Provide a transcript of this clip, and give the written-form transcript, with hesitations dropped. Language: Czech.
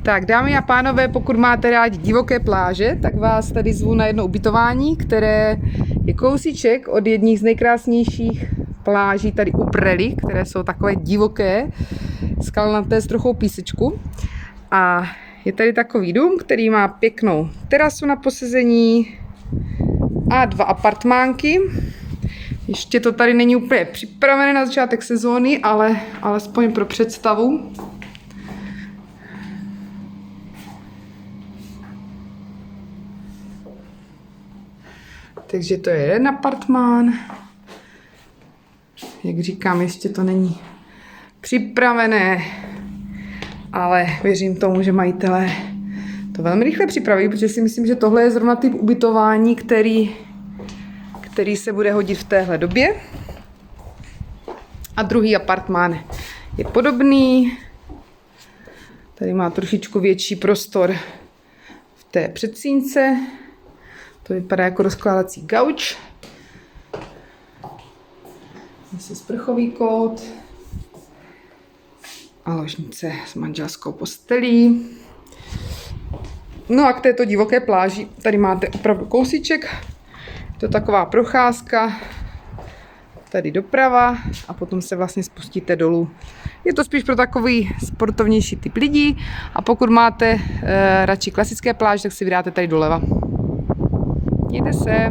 Tak, dámy a pánové, pokud máte rádi divoké pláže, tak vás tady zvu na jedno ubytování, které je kousíček od jedných z nejkrásnějších pláží tady u Prely, které jsou takové divoké, skalnaté s trochou písečku. A je tady takový dům, který má pěknou terasu na posezení a 2 apartmánky. Ještě to tady není úplně připravené na začátek sezóny, ale alespoň pro představu. Takže to je jeden apartmán. Jak říkám, ještě to není připravené, ale věřím tomu, že majitelé to velmi rychle připraví, protože si myslím, že tohle je zrovna typ ubytování, který se bude hodit v téhle době. A druhý apartmán je podobný. Tady má trošičku větší prostor v té předsínce. To vypadá jako rozkládací gauč. Zase sprchový kout. A ložnice s manželskou postelí. No a k této divoké pláži tady máte opravdu kousíček. Je to taková procházka. Tady doprava a potom se vlastně spustíte dolů. Je to spíš pro takový sportovnější typ lidí a pokud máte radši klasické pláže, tak si vydáte tady doleva. Mějte se.